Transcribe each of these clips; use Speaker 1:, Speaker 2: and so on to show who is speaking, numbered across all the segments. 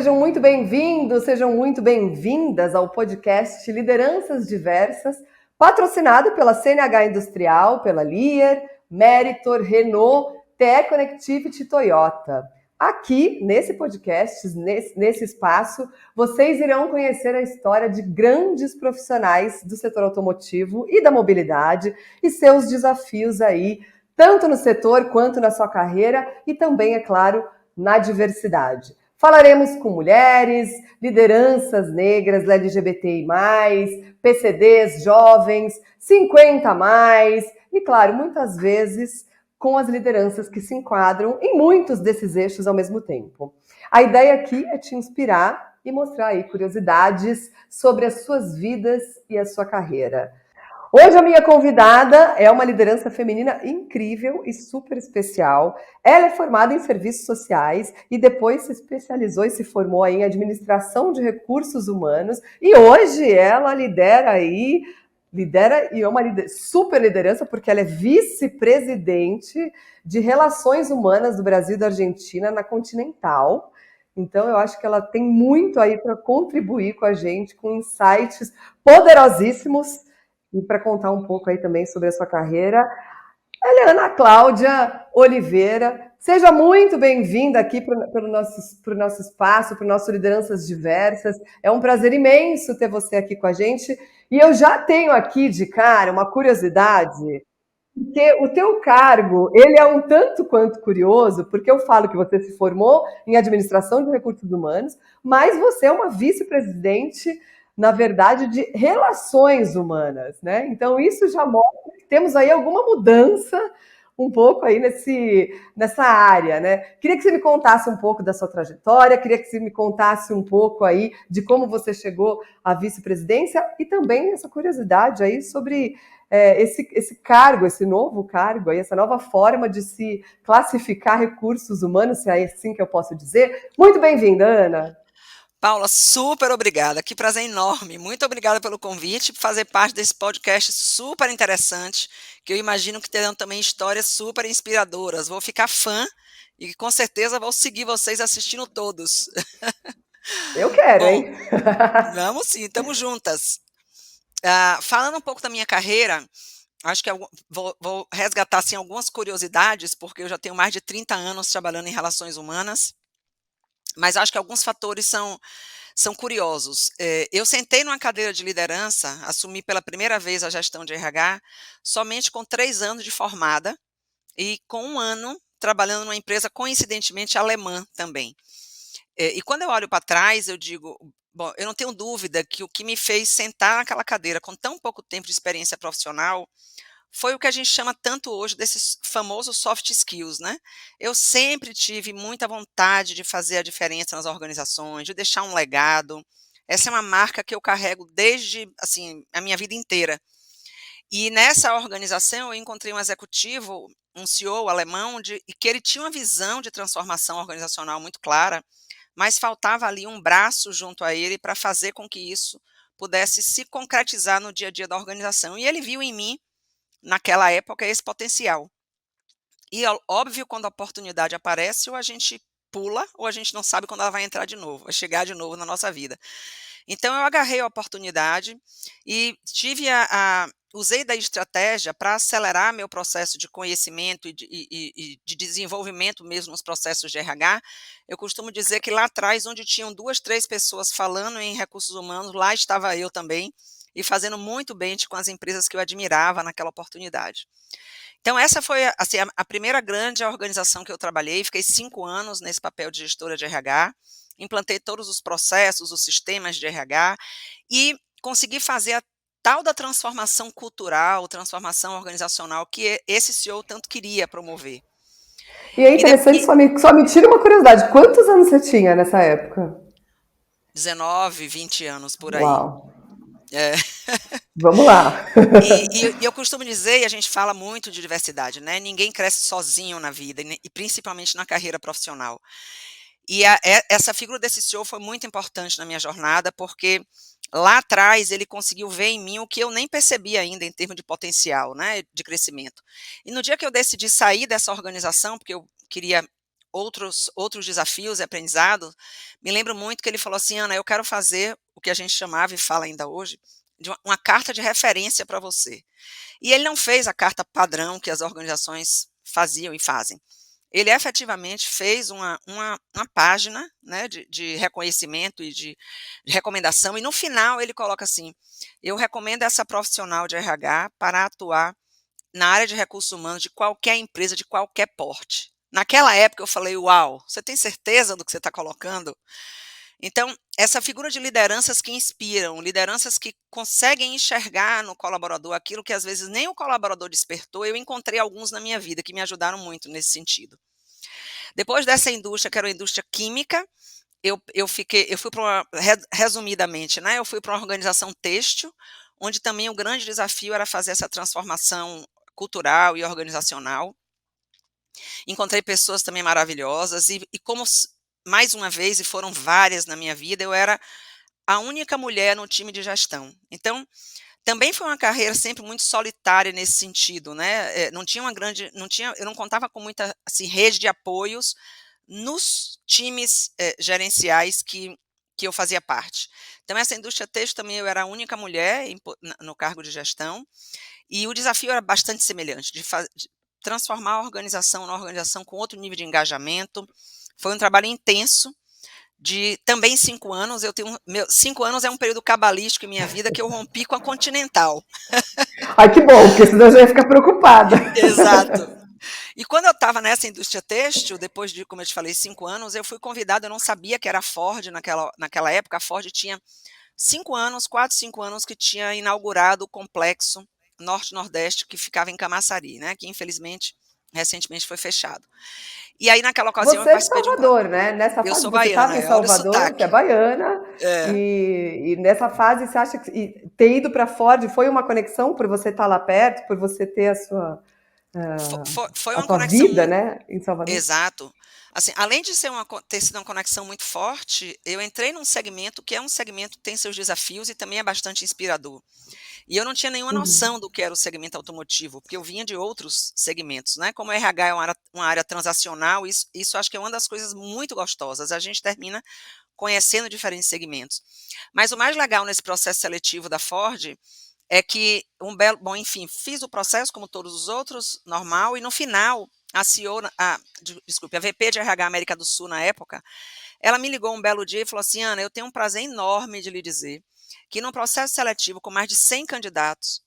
Speaker 1: sejam muito bem-vindos, sejam muito bem-vindas ao podcast Lideranças Diversas, patrocinado pela CNH Industrial, pela Lear, Meritor, Renault, TE Connectivity e Toyota. Aqui, nesse podcast, nesse espaço, vocês irão conhecer a história de grandes profissionais do setor automotivo e da mobilidade e seus desafios aí, tanto no setor quanto na sua carreira e também, é claro, na diversidade. Falaremos com mulheres, lideranças negras, LGBTI+, PCDs jovens, 50+, e claro, muitas vezes com as lideranças que se enquadram em muitos desses eixos ao mesmo tempo. A ideia aqui é te inspirar e mostrar aí curiosidades sobre as suas vidas e a sua carreira. Hoje a minha convidada é uma liderança feminina incrível e super especial. Ela é formada em serviços sociais e depois se especializou e se formou em administração de recursos humanos. E hoje ela lidera e é uma super liderança porque ela é vice-presidente de Relações Humanas do Brasil e da Argentina na Continental. Então, eu acho que ela tem muito aí para contribuir com a gente, com insights poderosíssimos e para contar um pouco aí também sobre a sua carreira. Ela é Ana Cláudia Oliveira. Seja muito bem-vinda aqui para o nosso espaço, para o nosso Lideranças Diversas. É um prazer imenso ter você aqui com a gente. E eu já tenho aqui de cara uma curiosidade, porque o teu cargo, ele é um tanto quanto curioso, porque eu falo que você se formou em administração de recursos humanos, mas você é uma vice-presidente, na verdade, de relações humanas, né? Então isso já mostra que temos aí alguma mudança um pouco aí nessa área, né? Queria que você me contasse um pouco da sua trajetória, queria que você me contasse um pouco aí de como você chegou à vice-presidência e também essa curiosidade aí sobre esse cargo, esse novo cargo, aí, essa nova forma de se classificar recursos humanos, se é assim que eu posso dizer. Muito bem-vinda, Ana.
Speaker 2: Paula, super obrigada, que prazer enorme. Muito obrigada pelo convite, por fazer parte desse podcast super interessante, que eu imagino que terão também histórias super inspiradoras. Vou ficar fã e com certeza vou seguir vocês assistindo todos.
Speaker 1: Eu quero,
Speaker 2: Bom,
Speaker 1: hein?
Speaker 2: vamos sim, estamos juntas. Falando um pouco da minha carreira, acho que vou resgatar assim, algumas curiosidades, porque eu já tenho mais de 30 anos trabalhando em relações humanas, mas acho que alguns fatores são curiosos. Eu sentei numa cadeira de liderança, assumi pela primeira vez a gestão de RH, somente com 3 anos de formada e com 1 ano trabalhando numa empresa coincidentemente alemã também. E quando eu olho para trás, eu digo, bom, eu não tenho dúvida que o que me fez sentar naquela cadeira com tão pouco tempo de experiência profissional foi o que a gente chama tanto hoje desses famosos soft skills, né? Eu sempre tive muita vontade de fazer a diferença nas organizações, de deixar um legado. Essa é uma marca que eu carrego desde, assim, a minha vida inteira. E nessa organização eu encontrei um executivo, um CEO alemão, e que ele tinha uma visão de transformação organizacional muito clara, mas faltava ali um braço junto a ele para fazer com que isso pudesse se concretizar no dia a dia da organização. E ele viu em mim naquela época, esse potencial. E óbvio, quando a oportunidade aparece, ou a gente pula, ou a gente não sabe quando ela vai entrar de novo, vai chegar de novo na nossa vida. Então eu agarrei a oportunidade e usei da estratégia para acelerar meu processo de conhecimento e de desenvolvimento mesmo nos processos de RH. Eu costumo dizer que lá atrás, onde tinham 2, 3 pessoas falando em recursos humanos, lá estava eu também, e fazendo muito bem com as empresas que eu admirava naquela oportunidade. Então essa foi assim, a primeira grande organização que eu trabalhei, fiquei 5 anos nesse papel de gestora de RH, implantei todos os processos, os sistemas de RH e consegui fazer a tal da transformação cultural, transformação organizacional que esse CEO tanto queria promover.
Speaker 1: E é
Speaker 2: E,
Speaker 1: interessante, só me tira uma curiosidade. Quantos anos você tinha nessa época?
Speaker 2: 19, 20 anos por aí.
Speaker 1: Uau.
Speaker 2: É.
Speaker 1: Vamos lá.
Speaker 2: E eu costumo dizer, e a gente fala muito de diversidade, né? Ninguém cresce sozinho na vida, e principalmente na carreira profissional. E essa figura desse CEO foi muito importante na minha jornada, porque lá atrás ele conseguiu ver em mim o que eu nem percebi ainda em termos de potencial, né, de crescimento. E no dia que eu decidi sair dessa organização, porque eu queria outros desafios e aprendizado, me lembro muito que ele falou assim: "Ana, eu quero fazer o que a gente chamava e fala ainda hoje, de uma carta de referência para você". E ele não fez a carta padrão que as organizações faziam e fazem. Ele efetivamente fez uma página, né, de reconhecimento e de recomendação, e no final ele coloca assim: "Eu recomendo essa profissional de RH para atuar na área de recursos humanos de qualquer empresa, de qualquer porte". Naquela época eu falei: "Uau, você tem certeza do que você está colocando?". Então, essa figura de lideranças que inspiram, lideranças que conseguem enxergar no colaborador aquilo que às vezes nem o colaborador despertou, eu encontrei alguns na minha vida que me ajudaram muito nesse sentido. Depois dessa indústria, que era uma indústria química, eu fui para uma, resumidamente, né, eu fui para uma organização têxtil, onde também o grande desafio era fazer essa transformação cultural e organizacional. Encontrei pessoas também maravilhosas e como mais uma vez, e foram várias na minha vida, eu era a única mulher no time de gestão. Então, também foi uma carreira sempre muito solitária nesse sentido, né, não tinha uma grande, eu não contava com muita, assim, rede de apoios nos times, gerenciais que eu fazia parte. Então essa indústria têxtil também eu era a única mulher no cargo de gestão, e o desafio era bastante semelhante, de transformar a organização numa organização com outro nível de engajamento. Foi um trabalho intenso, de também 5 anos, 5 anos é um período cabalístico em minha vida que eu rompi com a Continental.
Speaker 1: Ai, que bom, porque senão eu já ia ficar preocupada.
Speaker 2: Exato. E quando eu estava nessa indústria têxtil, depois de, como eu te falei, 5 anos, eu fui convidada, eu não sabia que era a Ford naquela época, a Ford tinha 5 anos, 4, 5 anos que tinha inaugurado o complexo Norte-Nordeste que ficava em Camaçari, né, que infelizmente, recentemente foi fechado. E aí naquela ocasião eu
Speaker 1: Você é de
Speaker 2: participei de um
Speaker 1: Salvador, né? Nessa
Speaker 2: eu
Speaker 1: fase
Speaker 2: sou
Speaker 1: você
Speaker 2: baiana,
Speaker 1: estava em
Speaker 2: olha o
Speaker 1: Salvador, você é
Speaker 2: sotaque.
Speaker 1: baiana,
Speaker 2: É.
Speaker 1: e nessa fase você acha que ter ido para Ford foi uma conexão por você estar lá perto, por você ter
Speaker 2: Foi
Speaker 1: a
Speaker 2: uma
Speaker 1: sua
Speaker 2: conexão
Speaker 1: vida,
Speaker 2: muito.
Speaker 1: né, em Salvador?
Speaker 2: Exato. Assim, além de ter sido uma conexão muito forte, eu entrei num segmento que é um segmento que tem seus desafios e também é bastante inspirador. E eu não tinha nenhuma
Speaker 1: Uhum.
Speaker 2: noção do que era o segmento automotivo, porque eu vinha de outros segmentos, né? Como o RH é uma área transacional, isso acho que é uma das coisas muito gostosas. A gente termina conhecendo diferentes segmentos. Mas o mais legal nesse processo seletivo da Ford é que bom, enfim, fiz o processo como todos os outros, normal, e no final, a CEO, desculpe, a VP de RH América do Sul na época, ela me ligou um belo dia e falou assim: "Ana, eu tenho um prazer enorme de lhe dizer que num processo seletivo com mais de 100 candidatos,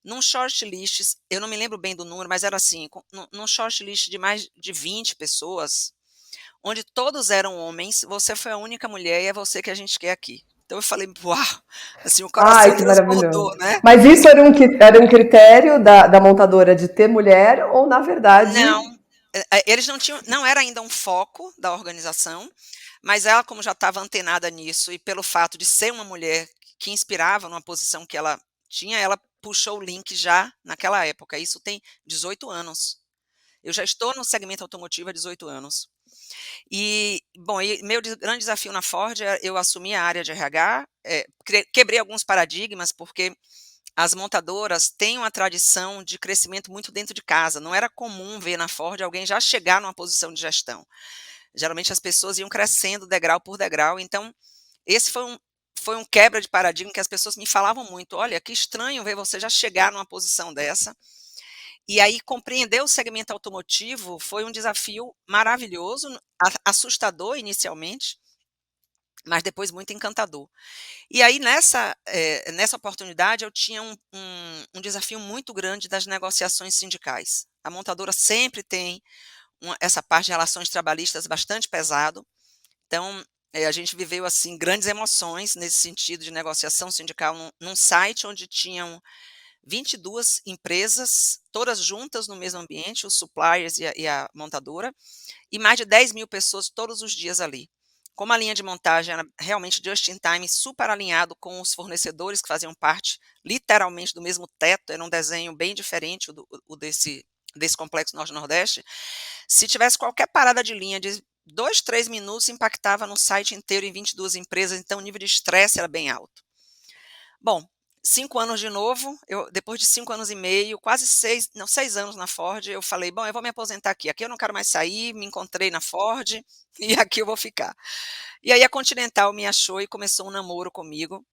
Speaker 2: num shortlist, eu não me lembro bem do número, mas era assim, num shortlist de mais de 20 pessoas, onde todos eram homens, você foi a única mulher e é você que a gente quer aqui". Então eu falei: "Uau!", assim, o coração
Speaker 1: Ai, que
Speaker 2: transbordou,
Speaker 1: maravilhoso.
Speaker 2: né.
Speaker 1: Mas isso era um critério da montadora de ter mulher ou, na
Speaker 2: Não,
Speaker 1: verdade...
Speaker 2: eles não tinham, não era ainda um foco da organização, mas ela, como já estava antenada nisso e pelo fato de ser uma mulher que inspirava numa posição que ela tinha, ela puxou o link já naquela época, isso tem 18 anos. Eu já estou no segmento automotivo há 18 anos. E, bom, e meu grande desafio na Ford é eu assumir a área de RH, quebrei alguns paradigmas, porque as montadoras têm uma tradição de crescimento muito dentro de casa. Não era comum ver na Ford alguém já chegar numa posição de gestão. Geralmente as pessoas iam crescendo degrau por degrau. Então, esse foi um quebra de paradigma que as pessoas me falavam muito. Olha, que estranho ver você já chegar numa posição dessa. E aí, compreender o segmento automotivo foi um desafio maravilhoso, assustador inicialmente, mas depois muito encantador. E aí nessa oportunidade eu tinha um desafio muito grande das negociações sindicais. A montadora sempre tem essa parte de relações trabalhistas bastante pesado, então, a gente viveu, assim, grandes emoções nesse sentido de negociação sindical num site onde tinham 22 empresas, todas juntas no mesmo ambiente, os suppliers e a montadora, e mais de 10.000 pessoas todos os dias ali. Como a linha de montagem era realmente just in time, super alinhado com os fornecedores que faziam parte, literalmente, do mesmo teto, era um desenho bem diferente desse complexo Norte-Nordeste. Se tivesse qualquer parada de linha de 2, 3 minutos, impactava no site inteiro em 22 empresas, então o nível de estresse era bem alto. Bom, 5 anos de novo, depois de 5 anos e meio, quase 6 anos na Ford, eu falei: "Bom, eu vou me aposentar aqui. Aqui eu não quero mais sair, me encontrei na Ford e aqui eu vou ficar". E aí a Continental me achou e começou um namoro comigo.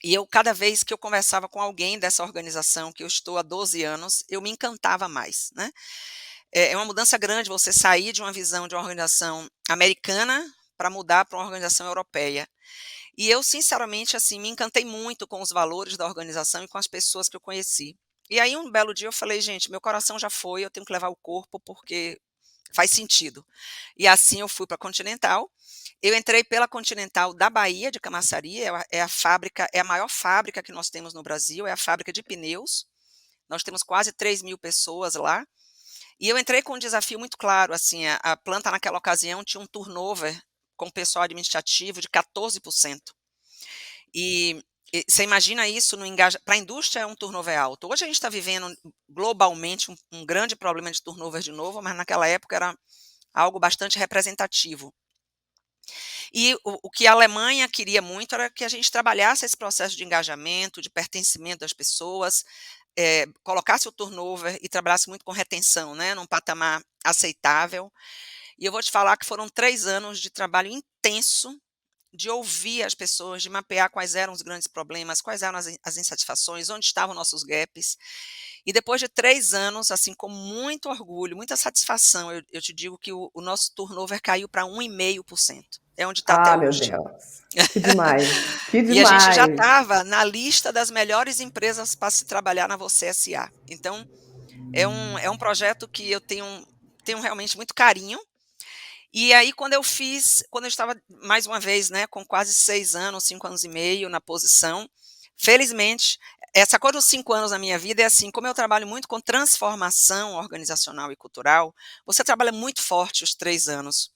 Speaker 2: E eu, cada vez que eu conversava com alguém dessa organização, que eu estou há 12 anos, eu me encantava mais, né. É uma mudança grande você sair de uma visão de uma organização americana para mudar para uma organização europeia. E eu, sinceramente, assim, me encantei muito com os valores da organização e com as pessoas que eu conheci. E aí, um belo dia, eu falei: "Gente, meu coração já foi, eu tenho que levar o corpo, porque faz sentido". E assim eu fui para a Continental. Eu entrei pela Continental da Bahia, de Camaçari, é a maior fábrica que nós temos no Brasil, é a fábrica de pneus. Nós temos quase 3.000 pessoas lá. E eu entrei com um desafio muito claro, assim, a planta naquela ocasião tinha um turnover com o pessoal administrativo de 14%. E você imagina isso no engaja para a indústria é um turnover alto. Hoje a gente está vivendo globalmente um grande problema de turnover de novo, mas naquela época era algo bastante representativo. E o que a Alemanha queria muito era que a gente trabalhasse esse processo de engajamento, de pertencimento das pessoas, colocasse o turnover e trabalhasse muito com retenção, né, num patamar aceitável. E eu vou te falar que foram 3 anos de trabalho intenso, de ouvir as pessoas, de mapear quais eram os grandes problemas, quais eram as insatisfações, onde estavam nossos gaps. E depois de 3 anos, assim, com muito orgulho, muita satisfação, eu te digo que o nosso turnover caiu para 1,5%. É onde está até
Speaker 1: Ah, meu
Speaker 2: hoje.
Speaker 1: Deus, que demais, que
Speaker 2: E a gente já
Speaker 1: demais.
Speaker 2: estava na lista das melhores empresas para se trabalhar na Você S.A. Então, é um projeto que eu tenho realmente muito carinho. E aí quando eu estava mais uma vez, né, com quase 6 anos, 5 anos e meio na posição, felizmente, essa coisa dos 5 anos na minha vida é assim, como eu trabalho muito com transformação organizacional e cultural, você trabalha muito forte os 3 anos.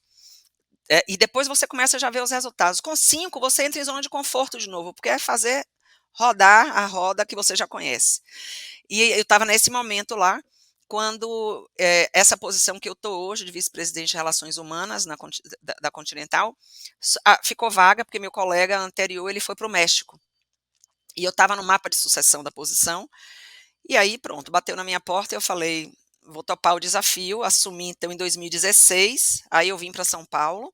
Speaker 2: E depois você começa já a ver os resultados. Com 5 você entra em zona de conforto de novo, porque é fazer rodar a roda que você já conhece. E eu estava nesse momento lá, quando, essa posição que eu estou hoje, de vice-presidente de relações humanas da Continental, ficou vaga, porque meu colega anterior ele foi para o México. E eu estava no mapa de sucessão da posição, e aí pronto, bateu na minha porta e eu falei: "Vou topar o desafio", assumi então em 2016, aí eu vim para São Paulo.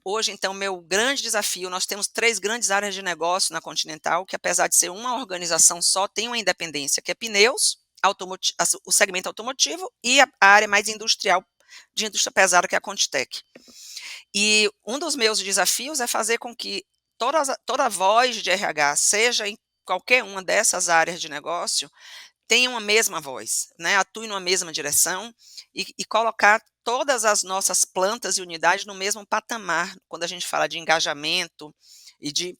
Speaker 2: Hoje, então, meu grande desafio, nós temos 3 grandes áreas de negócio na Continental, que apesar de ser uma organização só, tem uma independência, que é pneus, o segmento automotivo e a área mais industrial, de indústria pesada, que é a Contitec. E um dos meus desafios é fazer com que toda voz de RH, seja em qualquer uma dessas áreas de negócio, tenham a mesma voz, né, atue numa mesma direção e colocar todas as nossas plantas e unidades no mesmo patamar, quando a gente fala de engajamento e de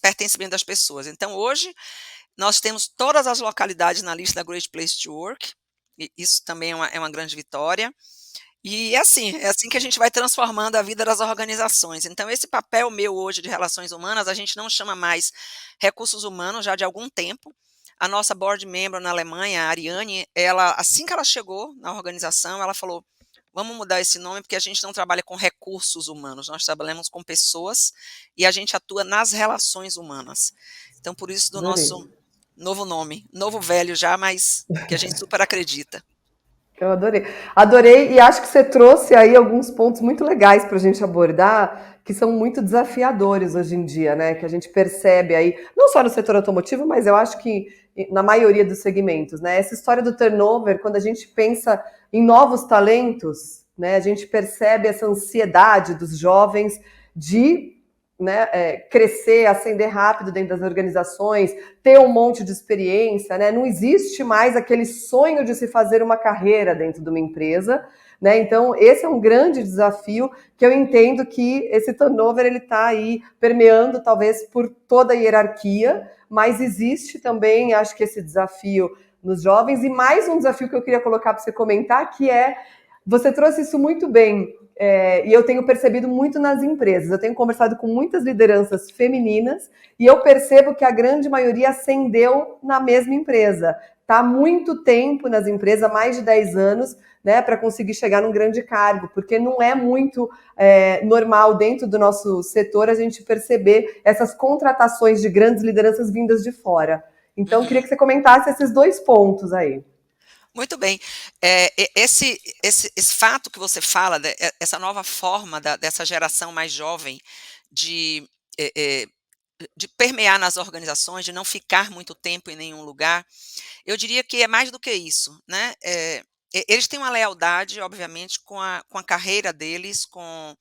Speaker 2: pertencimento das pessoas. Então, hoje, nós temos todas as localidades na lista da Great Place to Work, e isso também é uma grande vitória. E é assim que a gente vai transformando a vida das organizações. Então, esse papel meu hoje de relações humanas, a gente não chama mais recursos humanos já de algum tempo. A nossa board member na Alemanha, a Ariane, ela, assim que ela chegou na organização, ela falou: "Vamos mudar esse nome, porque a gente não trabalha com recursos humanos, nós trabalhamos com pessoas e a gente atua nas relações humanas". Então, por isso do
Speaker 1: Adorei.
Speaker 2: nosso novo nome, novo velho já, mas que a gente super acredita.
Speaker 1: Eu adorei. Adorei e acho que você trouxe aí alguns pontos muito legais para a gente abordar, que são muito desafiadores hoje em dia, né? Que a gente percebe aí, não só no setor automotivo, mas eu acho que na maioria dos segmentos, né? Essa história do turnover, quando a gente pensa em novos talentos, né? A gente percebe essa ansiedade dos jovens de, né, crescer, ascender rápido dentro das organizações, ter um monte de experiência, né? Não existe mais aquele sonho de se fazer uma carreira dentro de uma empresa, né? Então, esse é um grande desafio que eu entendo que esse turnover ele está aí permeando talvez por toda a hierarquia, mas existe também, acho que esse desafio nos jovens e mais um desafio que eu queria colocar para você comentar, que é Você trouxe isso muito bem, e eu tenho percebido muito nas empresas. Eu tenho conversado com muitas lideranças femininas e eu percebo que a grande maioria ascendeu na mesma empresa. Está há muito tempo nas empresas, mais de 10 anos, né, para conseguir chegar num grande cargo, porque não é muito normal dentro do nosso setor a gente perceber essas contratações de grandes lideranças vindas de fora. Então, eu queria
Speaker 2: Uhum.
Speaker 1: que você comentasse esses dois pontos aí.
Speaker 2: Muito bem. Esse fato que você fala, essa nova forma dessa geração mais jovem de, eh, eh, de permear nas organizações, de não ficar muito tempo em nenhum lugar, eu diria que é mais do que isso, né? Eles têm uma lealdade, obviamente, com a carreira deles, com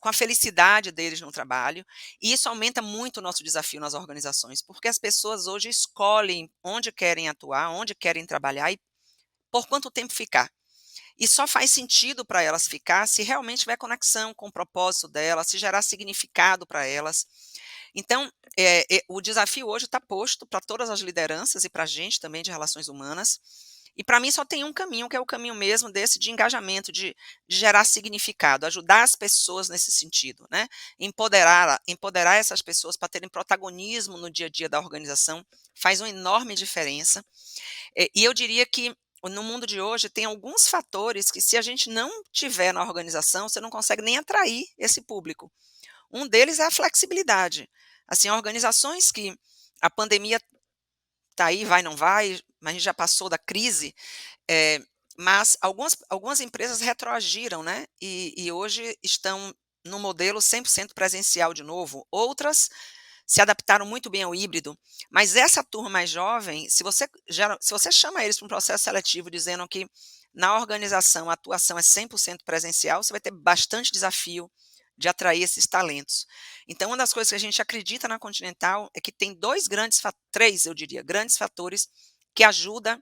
Speaker 2: a felicidade deles no trabalho, e isso aumenta muito o nosso desafio nas organizações, porque as pessoas hoje escolhem onde querem atuar, onde querem trabalhar e por quanto tempo ficar. E só faz sentido para elas ficar se realmente tiver conexão com o propósito delas, se gerar significado para elas. Então, o desafio hoje está posto para todas as lideranças e para a gente também de relações humanas. E para mim só tem um caminho, que é o caminho mesmo desse de engajamento, de gerar significado, ajudar as pessoas nesse sentido, né? Empoderar essas pessoas para terem protagonismo no dia a dia da organização faz uma enorme diferença. E eu diria que no mundo de hoje tem alguns fatores que, se a gente não tiver na organização, você não consegue nem atrair esse público. Um deles é a flexibilidade. Assim, organizações que a pandemia está aí, vai, não vai, mas a gente já passou da crise, mas algumas empresas retroagiram, né? E hoje estão no modelo 100% presencial de novo. Outras se adaptaram muito bem ao híbrido, mas essa turma mais jovem, se você chama eles para um processo seletivo dizendo que na organização a atuação é 100% presencial, você vai ter bastante desafio de atrair esses talentos. Então, uma das coisas que a gente acredita na Continental é que tem três, eu diria, grandes fatores que ajudam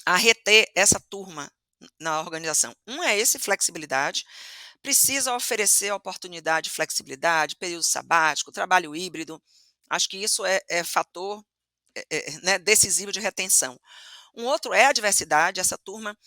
Speaker 2: a reter essa turma na organização. Um é esse, flexibilidade. Precisa oferecer oportunidade de flexibilidade, período sabático, trabalho híbrido. Acho que isso é fator né, decisivo de retenção. Um outro é a diversidade, essa turma,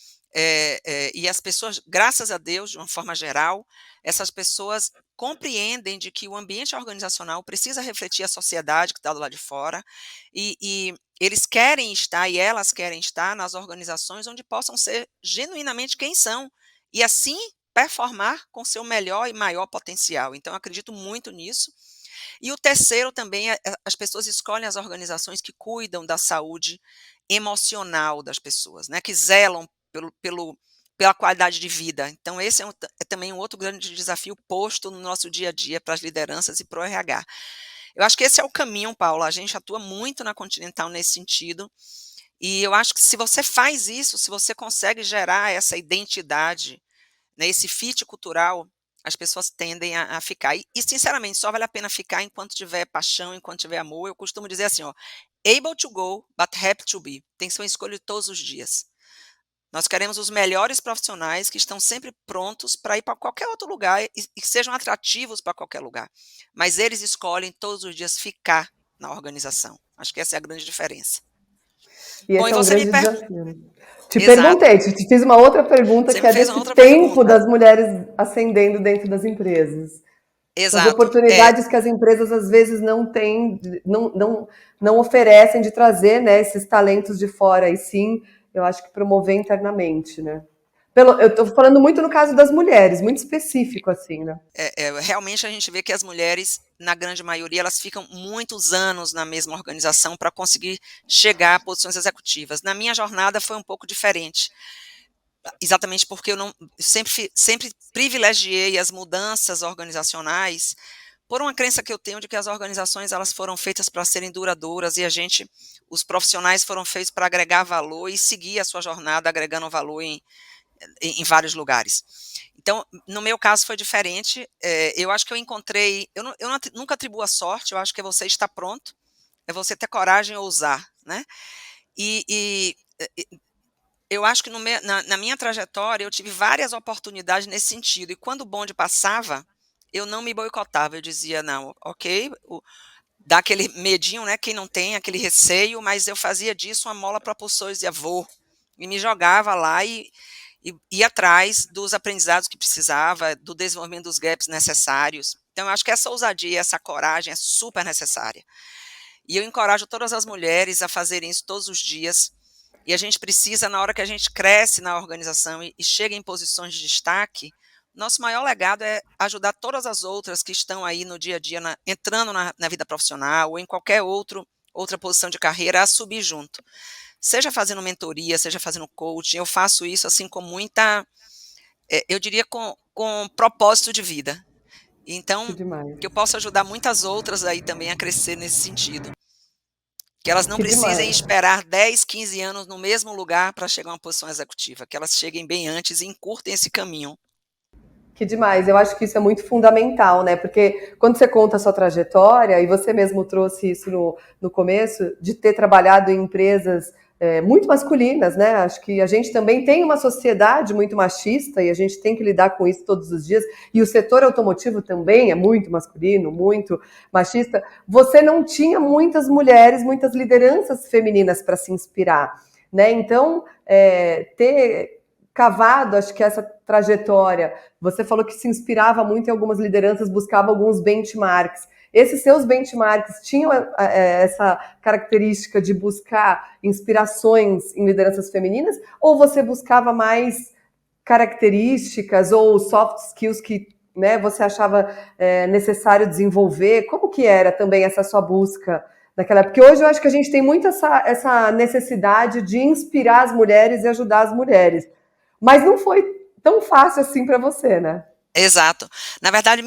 Speaker 2: e as pessoas, graças a Deus, de uma forma geral, essas pessoas compreendem de que o ambiente organizacional precisa refletir a sociedade que está do lado de fora, e eles querem estar, e elas querem estar nas organizações onde possam ser genuinamente quem são, e assim performar com seu melhor e maior potencial. Então, eu acredito muito nisso. E o terceiro também as pessoas escolhem as organizações que cuidam da saúde emocional das pessoas, né, que zelam pela qualidade de vida. Então, esse é também um outro grande desafio posto no nosso dia a dia para as lideranças e para o RH. Eu acho que esse é o caminho, Paula. A gente atua muito na Continental nesse sentido. E eu acho que se você faz isso, se você consegue gerar essa identidade, né, esse fit cultural, as pessoas tendem a ficar. Sinceramente, só vale a pena ficar enquanto tiver paixão, enquanto tiver amor. Eu costumo dizer assim, ó, able to go, but happy to be. Tem que ser uma escolha de todos os dias. Nós queremos os melhores profissionais que estão sempre prontos para ir para qualquer outro lugar e que sejam atrativos para qualquer lugar. Mas eles escolhem todos os dias ficar na organização. Acho que essa é a grande diferença.
Speaker 1: E
Speaker 2: Bom, e
Speaker 1: esse é um
Speaker 2: você me
Speaker 1: grande
Speaker 2: pergunta.
Speaker 1: desafio. Te
Speaker 2: Exato.
Speaker 1: perguntei, te fiz uma outra pergunta
Speaker 2: Você
Speaker 1: que
Speaker 2: me
Speaker 1: é
Speaker 2: fez uma
Speaker 1: desse
Speaker 2: outra
Speaker 1: tempo
Speaker 2: pergunta.
Speaker 1: das mulheres ascendendo dentro das empresas. Das
Speaker 2: Exato.
Speaker 1: oportunidades que as empresas às vezes não têm, não oferecem de trazer, né, esses talentos de fora, e sim, eu acho que promover internamente, né? Eu estou falando muito no caso das mulheres, muito específico assim, né?
Speaker 2: Realmente a gente vê que as mulheres, na grande maioria, elas ficam muitos anos na mesma organização para conseguir chegar a posições executivas. Na minha jornada foi um pouco diferente, exatamente porque eu não sempre privilegiei as mudanças organizacionais por uma crença que eu tenho de que as organizações elas foram feitas para serem duradouras e os profissionais foram feitos para agregar valor e seguir a sua jornada agregando valor em vários lugares. Então, no meu caso foi diferente. Eu acho que eu encontrei, nunca atribuo a sorte. Eu acho que é você estar pronto, é você ter coragem e ousar, né? E eu acho que na minha trajetória eu tive várias oportunidades nesse sentido. E quando o bonde passava, eu não me boicotava. Eu dizia, não, ok, dá aquele medinho, né? Quem não tem, aquele receio, mas eu fazia disso uma mola propulsora. Eu dizia, vou. E me jogava lá e e ir atrás dos aprendizados que precisava, do desenvolvimento dos gaps necessários. Então, eu acho que essa ousadia, essa coragem é super necessária. E eu encorajo todas as mulheres a fazerem isso todos os dias. E a gente precisa, na hora que a gente cresce na organização e chega em posições de destaque, nosso maior legado é ajudar todas as outras que estão aí no dia a dia, entrando na vida profissional ou em qualquer outra posição de carreira, a subir junto. Seja fazendo mentoria, seja fazendo coaching, eu faço isso assim com muita, eu diria com propósito de vida.
Speaker 1: Que
Speaker 2: Então,
Speaker 1: demais.
Speaker 2: que eu possa ajudar muitas outras aí também a crescer nesse sentido. Que elas não
Speaker 1: Que
Speaker 2: precisem
Speaker 1: demais.
Speaker 2: esperar 10, 15 anos no mesmo lugar para chegar a uma posição executiva, que elas cheguem bem antes e encurtem esse caminho.
Speaker 1: Que demais, eu acho que isso é muito fundamental, né? Porque quando você conta a sua trajetória, e você mesmo trouxe isso no começo, de ter trabalhado em empresas muito masculinas, né? Acho que a gente também tem uma sociedade muito machista e a gente tem que lidar com isso todos os dias. E o setor automotivo também é muito masculino, muito machista. Você não tinha muitas mulheres, muitas lideranças femininas para se inspirar, né? Então, ter cavado, acho que essa trajetória. Você falou que se inspirava muito em algumas lideranças, buscava alguns benchmarks. Esses seus benchmarks tinham essa característica de buscar inspirações em lideranças femininas? Ou você buscava mais características ou soft skills que, né, você achava necessário desenvolver? Como que era também essa sua busca naquela época? Porque hoje eu acho que a gente tem muito essa necessidade de inspirar as mulheres e ajudar as mulheres. Mas não foi tão fácil assim para você, né?
Speaker 2: Exato. Na verdade,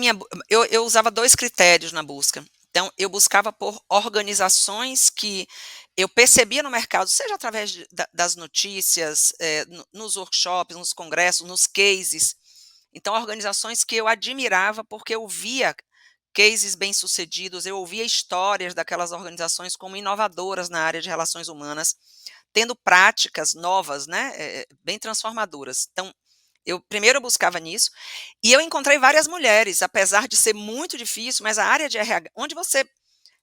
Speaker 2: eu usava 2 critérios na busca. Então, eu buscava por organizações que eu percebia no mercado, seja através das notícias, nos workshops, nos congressos, nos cases. Então, organizações que eu admirava, porque eu via cases bem-sucedidos, eu ouvia histórias daquelas organizações como inovadoras na área de relações humanas, tendo práticas novas, né, bem transformadoras. Então, eu primeiro buscava nisso, e eu encontrei várias mulheres, apesar de ser muito difícil, mas a área de RH, onde você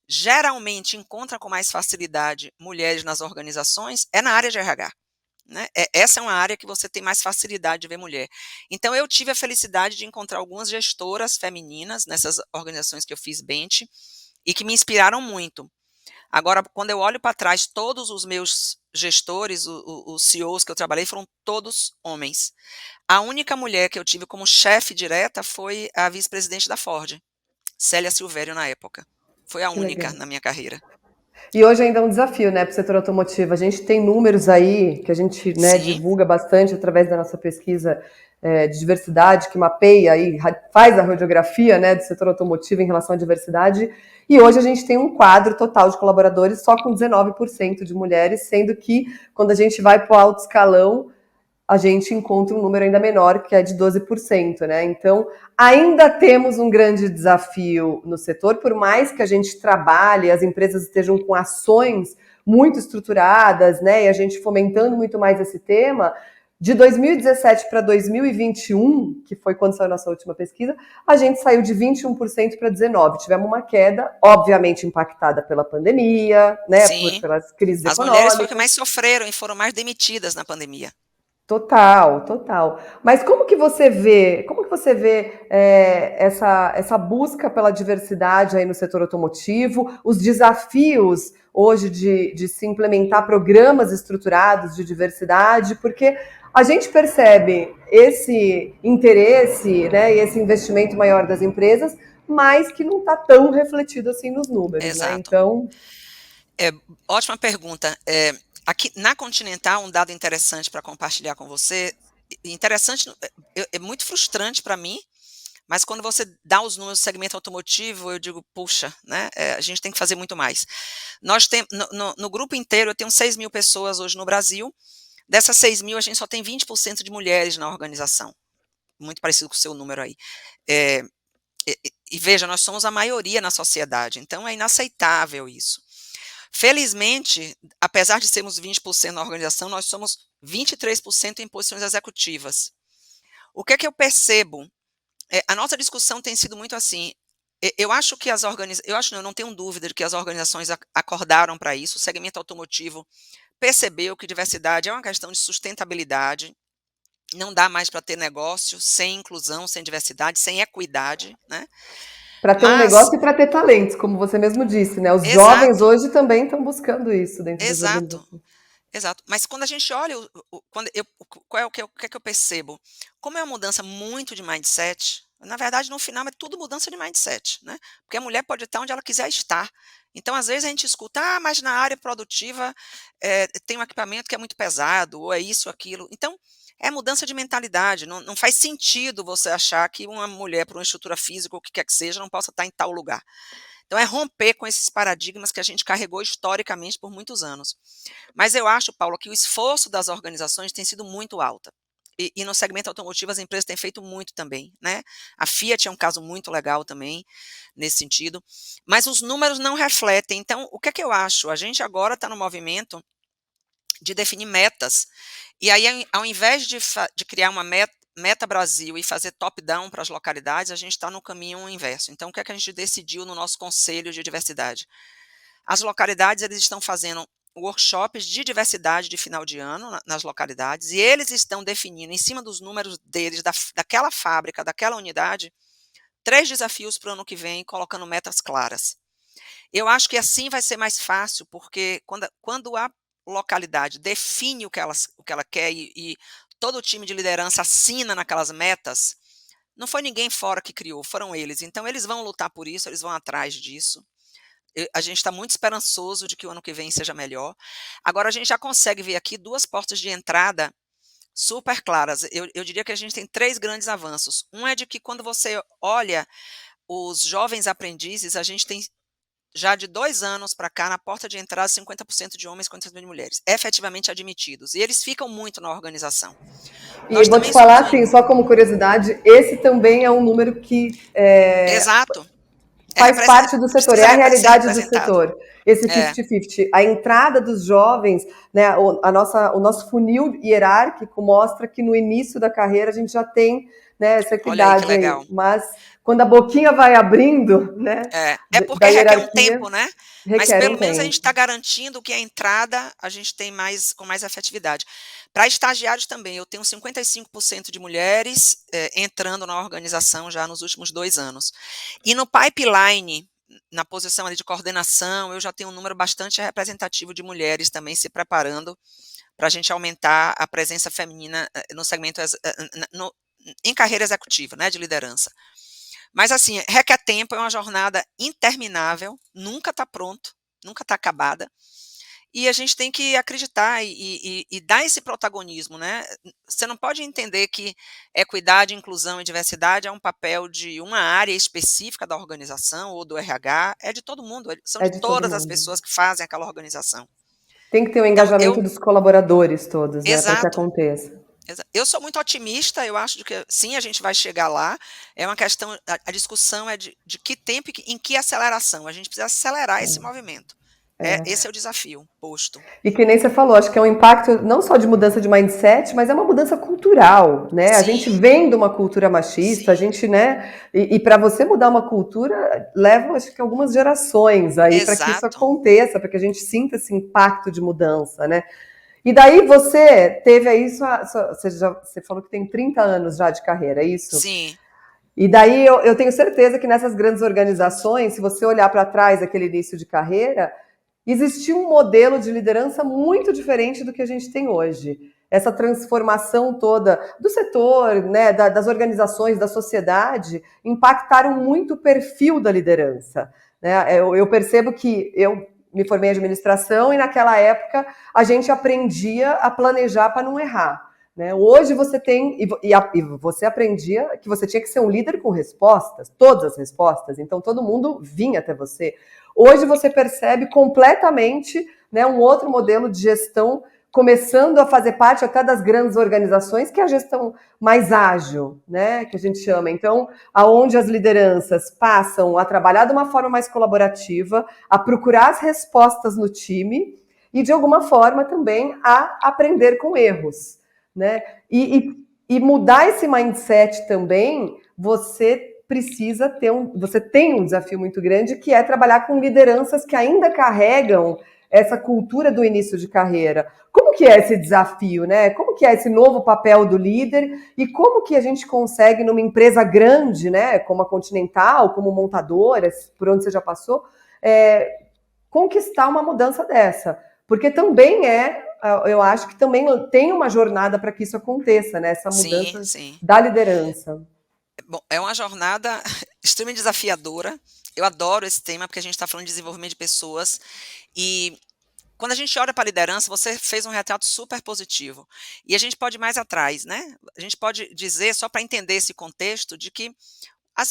Speaker 2: geralmente encontra com mais facilidade mulheres nas organizações, é na área de RH. Né? Essa é uma área que você tem mais facilidade de ver mulher. Então, eu tive a felicidade de encontrar algumas gestoras femininas nessas organizações que eu fiz bench e que me inspiraram muito. Agora, quando eu olho para trás, todos os meus gestores, os CEOs que eu trabalhei, foram todos homens. A única mulher que eu tive como chefe direta foi a vice-presidente da Ford, Célia Silvério, na época. Foi a
Speaker 1: Que
Speaker 2: única
Speaker 1: legal.
Speaker 2: na minha carreira.
Speaker 1: E hoje ainda é um desafio, né, para o setor automotivo. A gente tem números aí que a gente, né,
Speaker 2: Sim,
Speaker 1: divulga bastante através da nossa pesquisa de diversidade, que mapeia e faz a radiografia, né, do setor automotivo em relação à diversidade. E hoje a gente tem um quadro total de colaboradores só com 19% de mulheres, sendo que quando a gente vai para o alto escalão, a gente encontra um número ainda menor, que é de 12%, né? Então, ainda temos um grande desafio no setor, por mais que a gente trabalhe, as empresas estejam com ações muito estruturadas, né? E a gente fomentando muito mais esse tema. De 2017 para 2021, que foi quando saiu a nossa última pesquisa, a gente saiu de 21% para 19%. Tivemos uma queda, obviamente impactada pela pandemia, né?
Speaker 2: sim.
Speaker 1: Pelas crises
Speaker 2: As mulheres foram que
Speaker 1: econômicas.
Speaker 2: mais sofreram e foram mais demitidas na pandemia.
Speaker 1: Total, total. Mas como que você vê essa busca pela diversidade aí no setor automotivo, os desafios hoje de se implementar programas estruturados de diversidade, porque a gente percebe esse interesse, né, e esse investimento maior das empresas, mas que não está tão refletido assim nos números, né?
Speaker 2: Exato.
Speaker 1: Então,
Speaker 2: É, ótima pergunta. Aqui na Continental, um dado interessante para compartilhar com você, interessante, é muito frustrante para mim, mas quando você dá os números do segmento automotivo, eu digo, puxa, né, a gente tem que fazer muito mais. Nós temos, no grupo inteiro, eu tenho 6.000 pessoas hoje no Brasil, dessas 6.000, a gente só tem 20% de mulheres na organização, muito parecido com o seu número aí. É, e veja, nós somos a maioria na sociedade, então é inaceitável isso. Felizmente, apesar de sermos 20% na organização, nós somos 23% em posições executivas. O que é que eu percebo? A nossa discussão tem sido muito assim. Eu acho que eu não tenho dúvida de que as organizações acordaram para isso. O segmento automotivo percebeu que diversidade é uma questão de sustentabilidade. Não dá mais para ter negócio sem inclusão, sem diversidade, sem equidade, né?
Speaker 1: Para ter um
Speaker 2: Mas,
Speaker 1: negócio e para ter talentos, como você mesmo disse, né? Os jovens
Speaker 2: exato,
Speaker 1: hoje também estão buscando isso dentro das
Speaker 2: exato.
Speaker 1: organizações.
Speaker 2: Exato. Mas quando a gente olha quando eu qual é o que é que eu percebo? Como é uma mudança muito de mindset, na verdade, no final é tudo mudança de mindset, né, porque a mulher pode estar onde ela quiser estar. Então, às vezes, a gente escuta: "Ah, mas na área produtiva, tem um equipamento que é muito pesado", ou é isso ou aquilo. Então, é mudança de mentalidade, não faz sentido você achar que uma mulher, por uma estrutura física ou o que quer que seja, não possa estar em tal lugar. Então, é romper com esses paradigmas que a gente carregou historicamente por muitos anos. Mas eu acho, Paulo, que o esforço das organizações tem sido muito alta. E no segmento automotivo as empresas têm feito muito também, né? A Fiat é um caso muito legal também nesse sentido, mas os números não refletem. Então, o que é que eu acho? A gente agora está no movimento de definir metas. E aí, ao invés de criar uma meta Brasil e fazer top-down para as localidades, a gente está no caminho inverso. Então, o que é que a gente decidiu no nosso conselho de diversidade? As localidades, eles estão fazendo workshops de diversidade de final de ano nas localidades, e eles estão definindo, em cima dos números deles, daquela fábrica, daquela unidade, 3 desafios para o ano que vem, colocando metas claras. Eu acho que assim vai ser mais fácil, porque quando a localidade define o que ela quer e todo o time de liderança assina naquelas metas, não foi ninguém fora que criou, foram eles. Então eles vão lutar por isso, eles vão atrás disso. A gente está muito esperançoso de que o ano que vem seja melhor. Agora, a gente já consegue ver aqui 2 portas de entrada super claras. Eu diria que a gente tem 3 grandes avanços. Um é de que quando você olha os jovens aprendizes, a gente tem já de 2 anos para cá, na porta de entrada, 50% de homens, 50% de mulheres, efetivamente admitidos. E eles ficam muito na organização.
Speaker 1: E
Speaker 2: Nós
Speaker 1: vou te
Speaker 2: também
Speaker 1: falar,
Speaker 2: somos um.
Speaker 1: assim, só como curiosidade, esse também é um número que
Speaker 2: Exato.
Speaker 1: faz parte do setor, é
Speaker 2: Precisa
Speaker 1: a
Speaker 2: ser
Speaker 1: realidade do
Speaker 2: representado.
Speaker 1: setor. Esse
Speaker 2: É,
Speaker 1: 50-50. A entrada dos jovens, né, o nosso funil hierárquico mostra que no início da carreira a gente já tem, né, essa
Speaker 2: olha aí que
Speaker 1: equidade aí.
Speaker 2: legal.
Speaker 1: Mas quando a boquinha vai abrindo, né,
Speaker 2: É
Speaker 1: da
Speaker 2: porque requer um
Speaker 1: hierarquia,
Speaker 2: tempo, né, mas
Speaker 1: requer um
Speaker 2: pelo menos a gente
Speaker 1: tempo.
Speaker 2: está garantindo que a entrada a gente tem com mais efetividade. Para estagiários também, eu tenho 55% de mulheres, entrando na organização já nos últimos 2 anos. E no pipeline, na posição ali de coordenação, eu já tenho um número bastante representativo de mulheres também se preparando para a gente aumentar a presença feminina, no segmento em carreira executiva, né, de liderança. Mas assim, requer tempo, é uma jornada interminável, nunca está pronto, nunca está acabada, e a gente tem que acreditar e dar esse protagonismo, né. Você não pode entender que equidade, inclusão e diversidade é um papel de uma área específica da organização ou do RH, é de todo mundo, são
Speaker 1: É
Speaker 2: de
Speaker 1: de todo
Speaker 2: todas as
Speaker 1: mundo.
Speaker 2: pessoas que fazem aquela organização.
Speaker 1: Tem que ter o
Speaker 2: Então
Speaker 1: engajamento dos colaboradores todos, né, para que
Speaker 2: exato.
Speaker 1: aconteça.
Speaker 2: Eu sou muito otimista, eu acho que sim, a gente vai chegar lá. É uma questão, a discussão é de que tempo e em que aceleração. A gente precisa acelerar esse movimento. Esse é o desafio posto.
Speaker 1: E que nem você falou, acho que é um impacto não só de mudança de mindset, mas é uma mudança cultural, né? A gente
Speaker 2: Sim,
Speaker 1: vem de uma cultura machista, a
Speaker 2: sim,
Speaker 1: gente, né? E para você mudar uma cultura, leva, acho que algumas gerações aí para que isso
Speaker 2: exato.
Speaker 1: aconteça, para que a gente sinta esse impacto de mudança, né? E daí você teve aí você falou que tem 30 anos já de carreira, é isso?
Speaker 2: Sim,
Speaker 1: E daí eu tenho certeza que nessas grandes organizações, se você olhar para trás aquele início de carreira, existia um modelo de liderança muito diferente do que a gente tem hoje. Essa transformação toda do setor, né, das organizações, da sociedade, impactaram muito o perfil da liderança. Né? Eu percebo que eu me formei em administração e naquela época a gente aprendia a planejar para não errar. Né? Hoje você tem, e você aprendia que você tinha que ser um líder com respostas, todas as respostas, então todo mundo vinha até você. Hoje você percebe completamente, né, um outro modelo de gestão começando a fazer parte até das grandes organizações, que é a gestão mais ágil, né, que a gente chama. Então, aonde as lideranças passam a trabalhar de uma forma mais colaborativa, a procurar as respostas no time e, de alguma forma, também a aprender com erros, né? E mudar esse mindset também, você tem um desafio muito grande que é trabalhar com lideranças que ainda carregam essa cultura do início de carreira. Como que é esse desafio, né? Como que é esse novo papel do líder e como que a gente consegue numa empresa grande, né, como a Continental, como montadora, por onde você já passou, conquistar uma mudança dessa? Porque também eu acho que também tem uma jornada para que isso aconteça, né? Essa
Speaker 2: Sim,
Speaker 1: mudança
Speaker 2: sim.
Speaker 1: da liderança.
Speaker 2: Bom, é uma jornada extremamente desafiadora. Eu adoro esse tema, porque a gente está falando de desenvolvimento de pessoas. E quando a gente olha para a liderança, você fez um retrato super positivo. E a gente pode ir mais atrás, né? A gente pode dizer, só para entender esse contexto, de que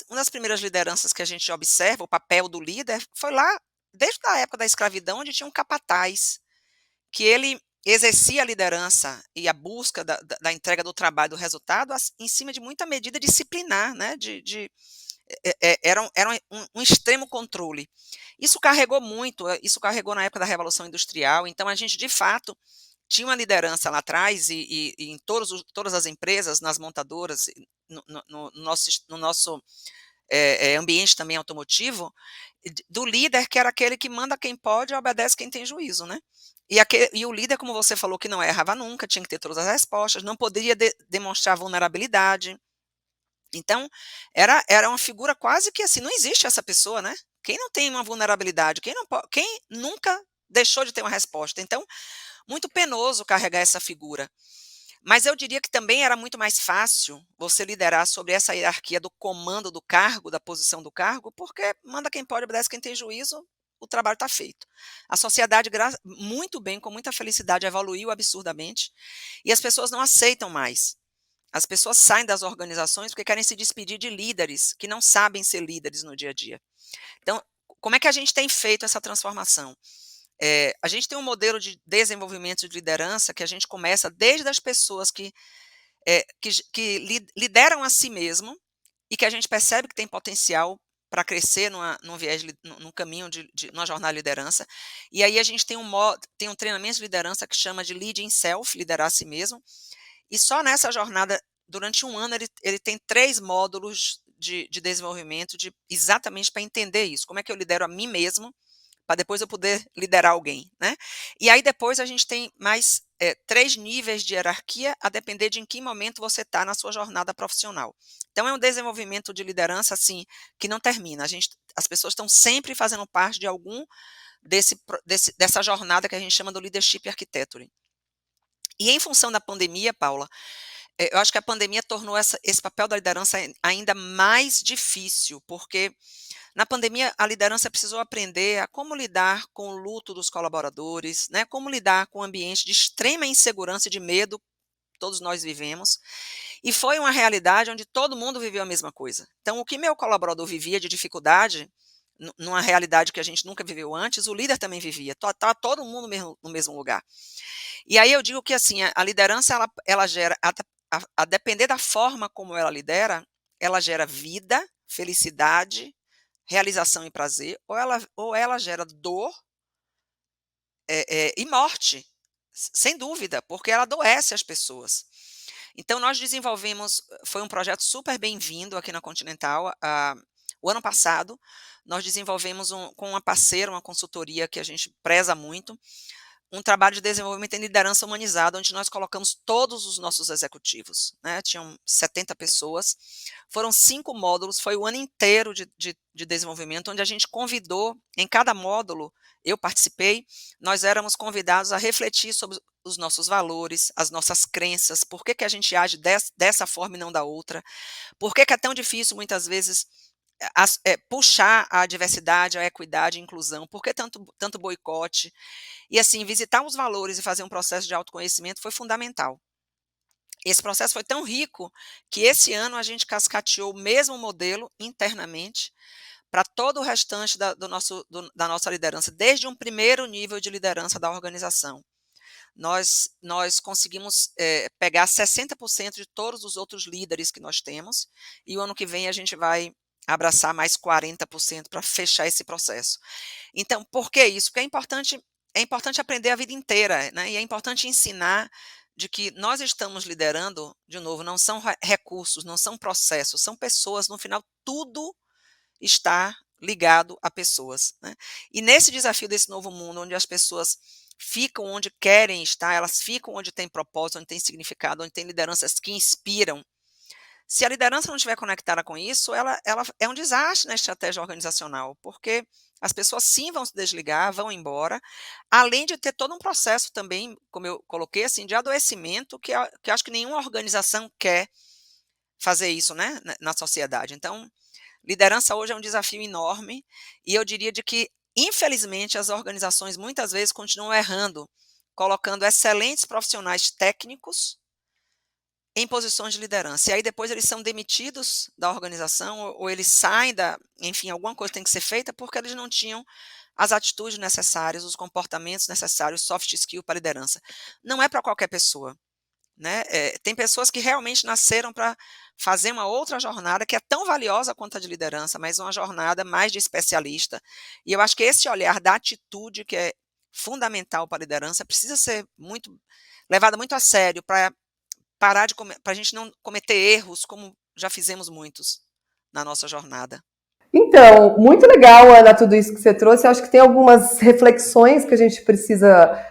Speaker 2: uma das primeiras lideranças que a gente observa, o papel do líder, foi lá, desde a época da escravidão, onde tinha um capataz, que ele exercia a liderança e a busca da entrega do trabalho, do resultado, em cima de muita medida disciplinar, né? Era um extremo controle. Isso carregou muito, isso carregou na época da Revolução Industrial, então a gente, de fato, tinha uma liderança lá atrás e em todas as empresas, nas montadoras, no nosso ambiente também automotivo, do líder que era aquele que manda quem pode e obedece quem tem juízo, né? E o líder, como você falou, que não errava nunca, tinha que ter todas as respostas, não poderia demonstrar vulnerabilidade. Então, era uma figura quase que assim, não existe essa pessoa, né? Quem não tem uma vulnerabilidade, quem nunca deixou de ter uma resposta? Então, muito penoso carregar essa figura. Mas eu diria que também era muito mais fácil você liderar sobre essa hierarquia do comando do cargo, da posição do cargo, porque manda quem pode, obedece quem tem juízo, o trabalho está feito. A sociedade, muito bem, com muita felicidade, evoluiu absurdamente e as pessoas não aceitam mais. As pessoas saem das organizações porque querem se despedir de líderes que não sabem ser líderes no dia a dia. Então, como é que a gente tem feito essa transformação? A gente tem um modelo de desenvolvimento de liderança que a gente começa desde as pessoas que lideram a si mesmo e que a gente percebe que tem potencial para crescer num caminho numa jornada de liderança. E aí a gente tem um treinamento de liderança que chama de Leading Self, liderar a si mesmo. E só nessa jornada, durante um ano, ele tem 3 módulos de desenvolvimento, exatamente para entender isso. Como é que eu lidero a mim mesmo, para depois eu poder liderar alguém, né? E aí depois a gente tem mais 3 níveis de hierarquia, a depender de em que momento você está na sua jornada profissional. Então é um desenvolvimento de liderança assim que não termina. As pessoas estão sempre fazendo parte de algum dessa jornada que a gente chama do leadership architecture. E em função da pandemia, Paula, eu acho que a pandemia tornou esse papel da liderança ainda mais difícil, porque na pandemia a liderança precisou aprender a como lidar com o luto dos colaboradores, né, como lidar com um ambiente de extrema insegurança e de medo, todos nós vivemos, e foi uma realidade onde todo mundo viveu a mesma coisa. Então, o que meu colaborador vivia de dificuldade, numa realidade que a gente nunca viveu antes, o líder também vivia, estava todo mundo no mesmo lugar. E aí eu digo que assim, a liderança ela gera, a depender da forma como ela lidera, ela gera vida, felicidade, realização e prazer, ou ela gera dor e morte, sem dúvida, porque ela adoece as pessoas. Então nós desenvolvemos, foi um projeto super bem-vindo aqui na Continental, o ano passado, nós desenvolvemos com uma parceira, uma consultoria que a gente preza muito, um trabalho de desenvolvimento em liderança humanizada, onde nós colocamos todos os nossos executivos, né? Tinham 70 pessoas, foram 5 módulos, foi o ano inteiro de desenvolvimento, onde a gente convidou, em cada módulo, eu participei, nós éramos convidados a refletir sobre os nossos valores, as nossas crenças, por que a gente age dessa forma e não da outra, por que é tão difícil, muitas vezes, puxar a diversidade, a equidade e a inclusão, por que tanto boicote? E assim, visitar os valores e fazer um processo de autoconhecimento foi fundamental. Esse processo foi tão rico que esse ano a gente cascateou o mesmo modelo internamente para todo o restante da nossa liderança, desde um primeiro nível de liderança da organização. Nós conseguimos pegar 60% de todos os outros líderes que nós temos, e o ano que vem a gente vai abraçar mais 40% para fechar esse processo. Então, por que isso? Porque é importante aprender a vida inteira, né? E é importante ensinar de que nós estamos liderando, de novo, não são recursos, não são processos, são pessoas, no final tudo está ligado a pessoas, né. E nesse desafio desse novo mundo, onde as pessoas ficam onde querem estar, elas ficam onde tem propósito, onde tem significado, onde tem lideranças que inspiram. Se a liderança não estiver conectada com isso, ela é um desastre na estratégia organizacional, porque as pessoas sim vão se desligar, vão embora, além de ter todo um processo também, como eu coloquei, assim, de adoecimento, que acho que nenhuma organização quer fazer isso, né, na sociedade. Então, liderança hoje é um desafio enorme, e eu diria de que, infelizmente, as organizações muitas vezes continuam errando, colocando excelentes profissionais técnicos em posições de liderança. E aí depois eles são demitidos da organização ou eles saem da, enfim, alguma coisa tem que ser feita porque eles não tinham as atitudes necessárias, os comportamentos necessários, soft skill para liderança. Não é para qualquer pessoa, né? Tem pessoas que realmente nasceram para fazer uma outra jornada que é tão valiosa quanto a de liderança, mas uma jornada mais de especialista. E eu acho que esse olhar da atitude que é fundamental para a liderança precisa ser muito levada muito a sério para parar de para a gente não cometer erros como já fizemos muitos na nossa jornada.
Speaker 1: Então, muito legal, Ana, tudo isso que você trouxe. Eu acho que tem algumas reflexões que a gente precisa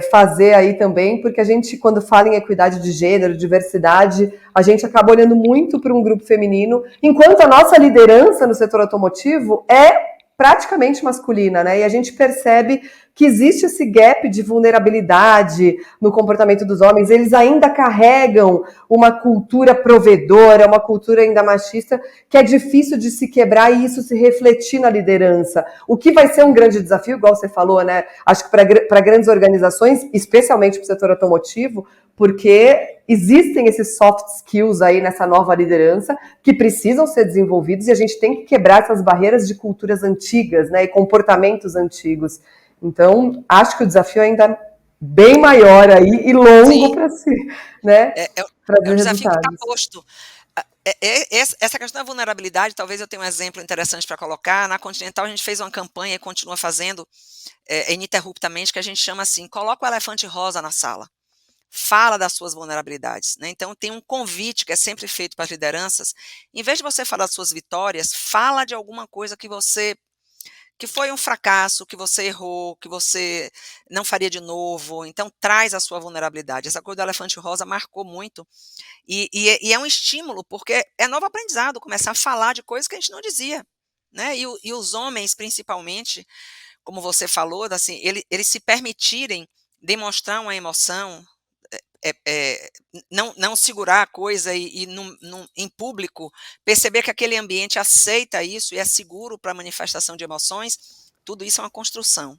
Speaker 1: fazer aí também, porque a gente, quando fala em equidade de gênero, diversidade, a gente acaba olhando muito para um grupo feminino, enquanto a nossa liderança no setor automotivo é praticamente masculina, né? E a gente percebe que existe esse gap de vulnerabilidade no comportamento dos homens. Eles ainda carregam uma cultura provedora, uma cultura ainda machista, que é difícil de se quebrar e isso se refletir na liderança. O que vai ser um grande desafio, igual você falou, né? Acho que para grandes organizações, especialmente para o setor automotivo, porque existem esses soft skills aí nessa nova liderança que precisam ser desenvolvidos e a gente tem que quebrar essas barreiras de culturas antigas, né, e comportamentos antigos. Então, acho que o desafio ainda é bem maior aí e longo
Speaker 2: Sim,
Speaker 1: para si, né,
Speaker 2: é um
Speaker 1: trazer
Speaker 2: desafio que está
Speaker 1: resultados.
Speaker 2: posto. Essa questão da vulnerabilidade, talvez eu tenha um exemplo interessante para colocar. Na Continental, a gente fez uma campanha e continua fazendo ininterruptamente, que a gente chama assim: coloca o elefante rosa na sala. Fala das suas vulnerabilidades, né? Então tem um convite que é sempre feito para as lideranças, em vez de você falar das suas vitórias, fala de alguma coisa que foi um fracasso, que você errou, que você não faria de novo, então traz a sua vulnerabilidade. Essa coisa do elefante rosa marcou muito, e é um estímulo, porque é novo aprendizado, começar a falar de coisas que a gente não dizia, né? E os homens, principalmente, como você falou, assim, eles se permitirem demonstrar uma emoção, não segurar a coisa e em público, perceber que aquele ambiente aceita isso e é seguro para a manifestação de emoções, tudo isso é uma construção.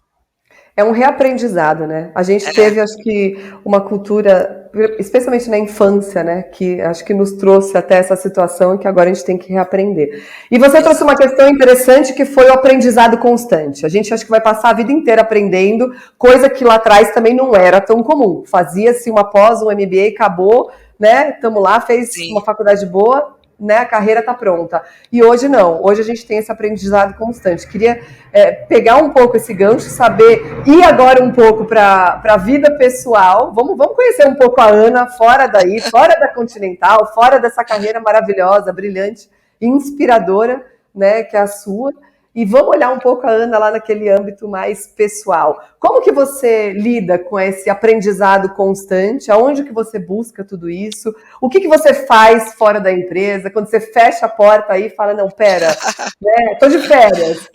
Speaker 1: É um reaprendizado, né? A gente
Speaker 2: É,
Speaker 1: teve, acho que, uma cultura, especialmente na infância, né? Que acho que nos trouxe até essa situação e que agora a gente tem que reaprender. E você trouxe uma
Speaker 2: exato.
Speaker 1: questão interessante que foi o aprendizado constante. A gente acho que vai passar a vida inteira aprendendo, coisa que lá atrás também não era tão comum. Fazia-se uma pós, um MBA, acabou, né? Estamos lá, fez
Speaker 2: Sim.
Speaker 1: uma faculdade boa, né? A carreira está pronta. E hoje não. Hoje a gente tem esse aprendizado constante. Queria pegar um pouco esse gancho, saber, ir agora um pouco para a vida pessoal. Vamos conhecer um pouco a Ana fora daí, fora da Continental, fora dessa carreira maravilhosa, brilhante, inspiradora, né, que é a sua. E vamos olhar um pouco a Ana lá naquele âmbito mais pessoal. Como que você lida com esse aprendizado constante? Aonde que você busca tudo isso? O que você faz fora da empresa? Quando você fecha a porta aí e fala, não, pera, tô de férias.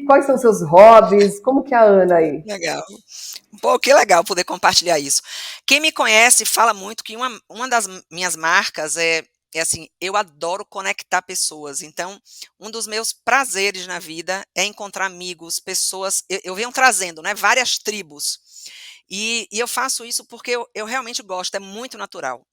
Speaker 1: Quais são os seus hobbies? Como que é a Ana aí?
Speaker 2: Legal. Pô, que legal poder compartilhar isso. Quem me conhece fala muito que uma das minhas marcas é assim, eu adoro conectar pessoas. Então, um dos meus prazeres na vida é encontrar amigos, pessoas. Eu venho trazendo, né, várias tribos. E eu faço isso porque eu realmente gosto, é muito natural.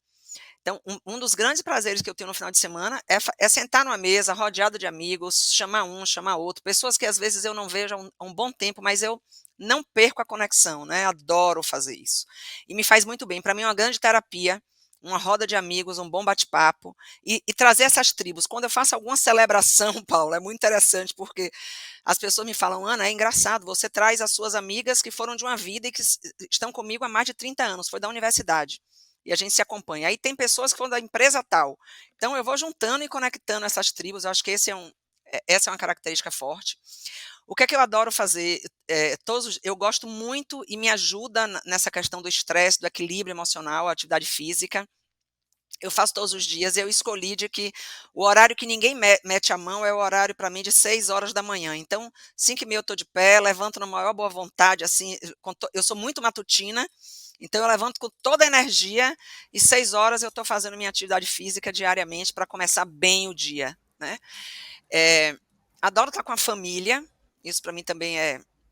Speaker 2: Então, um dos grandes prazeres que eu tenho no final de semana é sentar numa mesa, rodeado de amigos, chamar um, chamar outro, pessoas que às vezes eu não vejo há um bom tempo, mas eu não perco a conexão, né? Adoro fazer isso. E me faz muito bem. Para mim é uma grande terapia, uma roda de amigos, um bom bate-papo e trazer essas tribos. Quando eu faço alguma celebração, Paulo, é muito interessante porque as pessoas me falam, Ana, é engraçado, você traz as suas amigas que foram de uma vida e que estão comigo há mais de 30 anos, foi da universidade. E a gente se acompanha. Aí tem pessoas que foram da empresa tal. Então eu vou juntando e conectando essas tribos. Eu acho que esse essa é uma característica forte. O que é que eu adoro fazer? Eu gosto muito e me ajuda nessa questão do estresse, do equilíbrio emocional, a atividade física. Eu faço todos os dias, eu escolhi de que o horário que ninguém mete a mão é o horário para mim de 6 horas da manhã. Então, 5h30 eu estou de pé, levanto na maior boa vontade, assim, eu sou muito matutina, então eu levanto com toda a energia e 6 horas eu estou fazendo minha atividade física diariamente para começar bem o dia, né? Adoro estar com a família, isso para mim também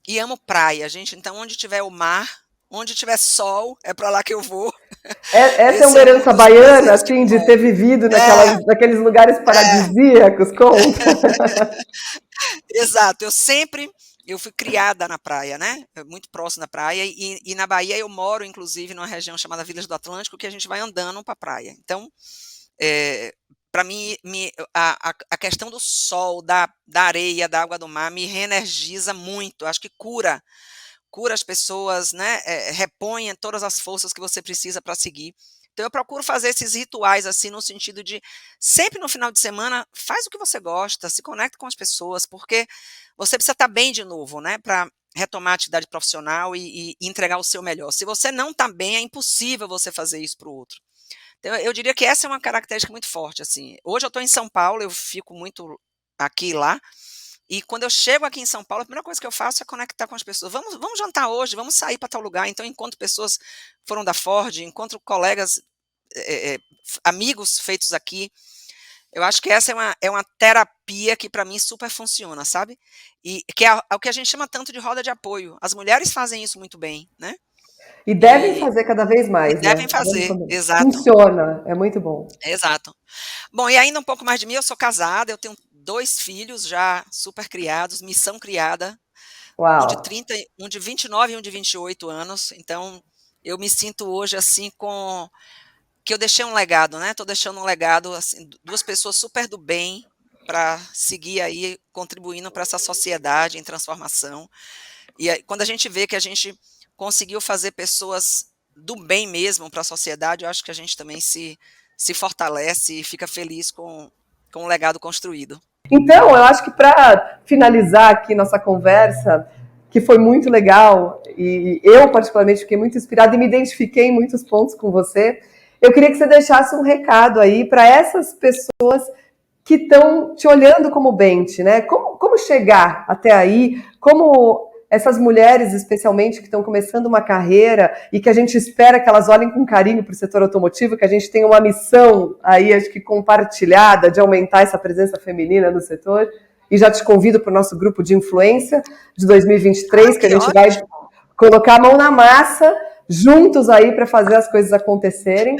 Speaker 2: e amo praia, gente, então onde tiver o mar, onde tiver sol, é para lá que eu vou.
Speaker 1: Essa é
Speaker 2: Esse
Speaker 1: uma
Speaker 2: é um
Speaker 1: herança
Speaker 2: dos
Speaker 1: baiana,
Speaker 2: prazeres que
Speaker 1: assim,
Speaker 2: me
Speaker 1: de ter
Speaker 2: move.
Speaker 1: vivido
Speaker 2: É,
Speaker 1: naqueles lugares
Speaker 2: é.
Speaker 1: paradisíacos, conta.
Speaker 2: Exato, eu fui criada na praia, né, muito próximo da praia, e na Bahia eu moro inclusive numa região chamada Vilas do Atlântico, que a gente vai andando pra praia. Então, para mim a questão do sol, da areia, da água do mar me reenergiza muito, acho que cura as pessoas, né, repõe todas as forças que você precisa para seguir. Então eu procuro fazer esses rituais, assim, no sentido de, sempre no final de semana, faz o que você gosta, se conecta com as pessoas, porque você precisa estar bem de novo, né, para retomar a atividade profissional e entregar o seu melhor. Se você não está bem, é impossível você fazer isso para o outro. Então eu diria que essa é uma característica muito forte, assim. Hoje eu estou em São Paulo, eu fico muito aqui e lá, e quando eu chego aqui em São Paulo, a primeira coisa que eu faço é conectar com as pessoas. Vamos jantar hoje, vamos sair para tal lugar. Então, encontro pessoas que foram da Ford, encontro colegas, amigos feitos aqui. Eu acho que essa é uma terapia que para mim super funciona, sabe? E que é o que a gente chama tanto de roda de apoio. As mulheres fazem isso muito bem, né?
Speaker 1: E devem
Speaker 2: E,
Speaker 1: fazer cada vez
Speaker 2: e
Speaker 1: mais,
Speaker 2: devem
Speaker 1: né? Vamos
Speaker 2: fazer,
Speaker 1: combinar.
Speaker 2: exato,
Speaker 1: Funciona, é muito bom.
Speaker 2: exato. Bom, e ainda um pouco mais de mim, eu sou casada, eu tenho 2 filhos já super criados, missão criada. Um
Speaker 1: Uau.
Speaker 2: de 30, um de 29 e um de 28 anos, então eu me sinto hoje, assim, que eu deixei um legado, né, tô deixando um legado, assim, 2 pessoas super do bem, para seguir aí contribuindo para essa sociedade em transformação. E aí, quando a gente vê que a gente conseguiu fazer pessoas do bem mesmo para a sociedade, eu acho que a gente também se fortalece e fica feliz com o legado construído.
Speaker 1: Então, eu acho que para finalizar aqui nossa conversa, que foi muito legal, e eu particularmente fiquei muito inspirada e me identifiquei em muitos pontos com você, eu queria que você deixasse um recado aí para essas pessoas que estão te olhando como Bente, né? Como chegar até aí? Como essas mulheres, especialmente, que estão começando uma carreira e que a gente espera que elas olhem com carinho para o setor automotivo, que a gente tem uma missão aí, acho que compartilhada, de aumentar essa presença feminina no setor. E já te convido para o nosso grupo de influência de 2023, que a
Speaker 2: Que
Speaker 1: gente vai
Speaker 2: ótimo!
Speaker 1: colocar a mão na massa juntos aí para fazer as coisas acontecerem.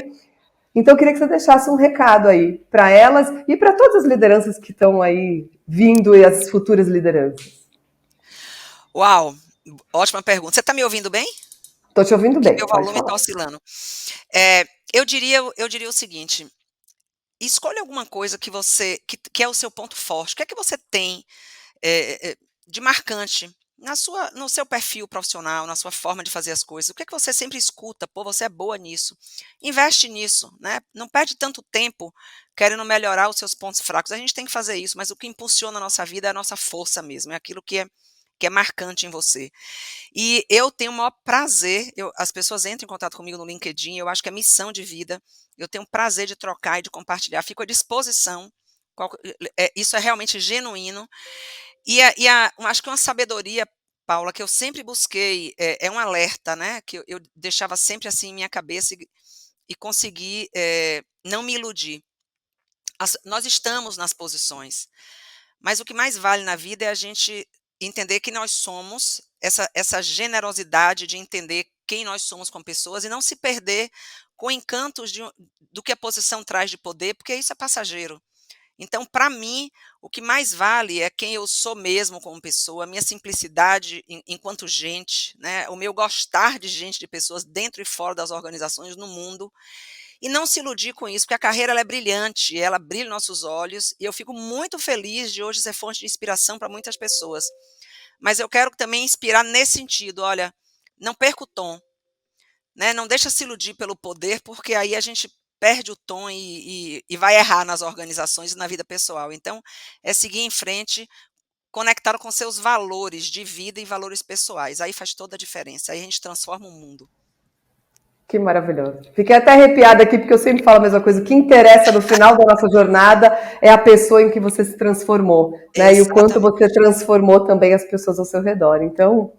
Speaker 1: Então, eu queria que você deixasse um recado aí para elas e para todas as lideranças que estão aí vindo e as futuras lideranças.
Speaker 2: Uau, ótima pergunta. Você está me ouvindo bem?
Speaker 1: Estou te ouvindo
Speaker 2: Que
Speaker 1: bem,
Speaker 2: meu
Speaker 1: pode
Speaker 2: volume
Speaker 1: falar.
Speaker 2: está oscilando. Eu diria o seguinte: escolha alguma coisa que é o seu ponto forte. O que é que você tem de marcante no seu perfil profissional, na sua forma de fazer as coisas? O que é que você sempre escuta? Pô, você é boa nisso. Investe nisso, né? Não perde tanto tempo querendo melhorar os seus pontos fracos. A gente tem que fazer isso, mas o que impulsiona a nossa vida é a nossa força mesmo, é aquilo que é marcante em você. E eu tenho o maior prazer, as pessoas entram em contato comigo no LinkedIn, eu acho que é missão de vida, eu tenho prazer de trocar e de compartilhar, fico à disposição, isso é realmente genuíno, acho que uma sabedoria, Paula, que eu sempre busquei, é um alerta, né, que eu deixava sempre assim em minha cabeça e consegui não me iludir. Nós estamos nas posições, mas o que mais vale na vida é a gente entender que nós somos, essa generosidade de entender quem nós somos como pessoas e não se perder com encantos do que a posição traz de poder, porque isso é passageiro. Então, para mim, o que mais vale é quem eu sou mesmo como pessoa, a minha simplicidade enquanto gente, né, o meu gostar de gente, de pessoas dentro e fora das organizações no mundo, e não se iludir com isso, porque a carreira ela é brilhante, ela brilha nos nossos olhos, e eu fico muito feliz de hoje ser fonte de inspiração para muitas pessoas. Mas eu quero também inspirar nesse sentido, olha, não perca o tom, né? Não deixa se iludir pelo poder, porque aí a gente perde o tom e vai errar nas organizações e na vida pessoal. Então, é seguir em frente, conectado com seus valores de vida e valores pessoais. Aí faz toda a diferença. Aí a gente transforma o mundo.
Speaker 1: Que maravilhoso. Fiquei até arrepiada aqui, porque eu sempre falo a mesma coisa. O que interessa no final da nossa jornada é a pessoa em que você se transformou, né? E o quanto você
Speaker 2: Exatamente.
Speaker 1: transformou também as pessoas ao seu redor. Então,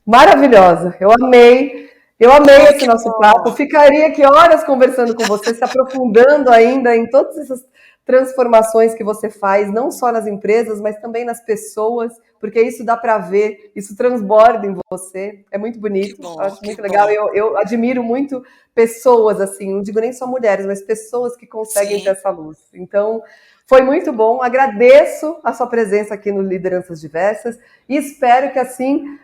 Speaker 1: maravilhosa. Eu amei
Speaker 2: Ai,
Speaker 1: esse
Speaker 2: que
Speaker 1: nosso papo.
Speaker 2: bom.
Speaker 1: Ficaria aqui horas conversando com você, se aprofundando ainda em todas essas transformações que você faz, não só nas empresas, mas também nas pessoas, porque isso dá para ver, isso transborda em você. É muito
Speaker 2: Que
Speaker 1: bonito,
Speaker 2: bom,
Speaker 1: acho
Speaker 2: que
Speaker 1: muito legal.
Speaker 2: bom.
Speaker 1: Eu admiro muito pessoas assim, não digo nem só mulheres, mas pessoas que conseguem ter
Speaker 2: Sim.
Speaker 1: essa luz. Então, foi muito bom. Agradeço a sua presença aqui no Lideranças Diversas e espero que assim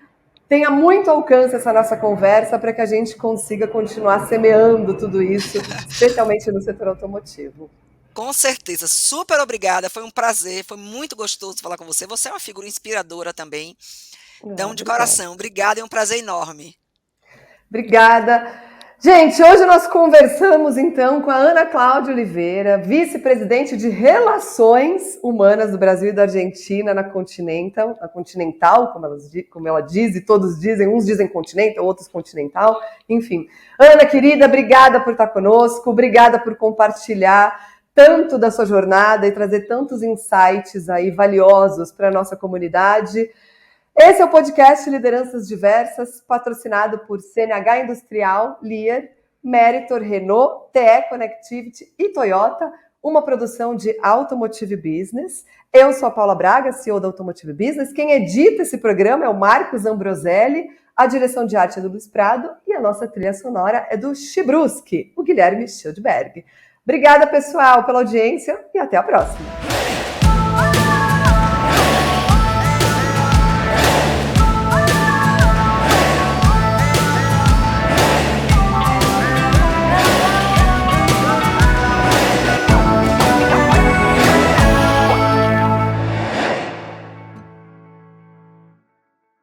Speaker 1: tenha muito alcance essa nossa conversa para que a gente consiga continuar semeando tudo isso, especialmente no setor automotivo.
Speaker 2: Com certeza, super obrigada, foi um prazer, foi muito gostoso falar com você. Você é uma figura inspiradora também.
Speaker 1: Ah,
Speaker 2: Então, de
Speaker 1: obrigada.
Speaker 2: coração, obrigada, é um prazer enorme.
Speaker 1: Obrigada. Gente, hoje nós conversamos então com a Ana Cláudia Oliveira, vice-presidente de Relações Humanas do Brasil e da Argentina na Continental, como ela diz, e todos dizem, uns dizem Continental, outros Continental, enfim. Ana, querida, obrigada por estar conosco, obrigada por compartilhar tanto da sua jornada e trazer tantos insights aí valiosos para a nossa comunidade. Esse é o podcast Lideranças Diversas, patrocinado por CNH Industrial, Lear, Meritor, Renault, TE Connectivity e Toyota, uma produção de Automotive Business. Eu sou a Paula Braga, CEO da Automotive Business. Quem edita esse programa é o Marcos Ambroselli, a direção de arte é do Luiz Prado e a nossa trilha sonora é do Chibruski, o Guilherme Schildberg. Obrigada, pessoal, pela audiência e até a próxima.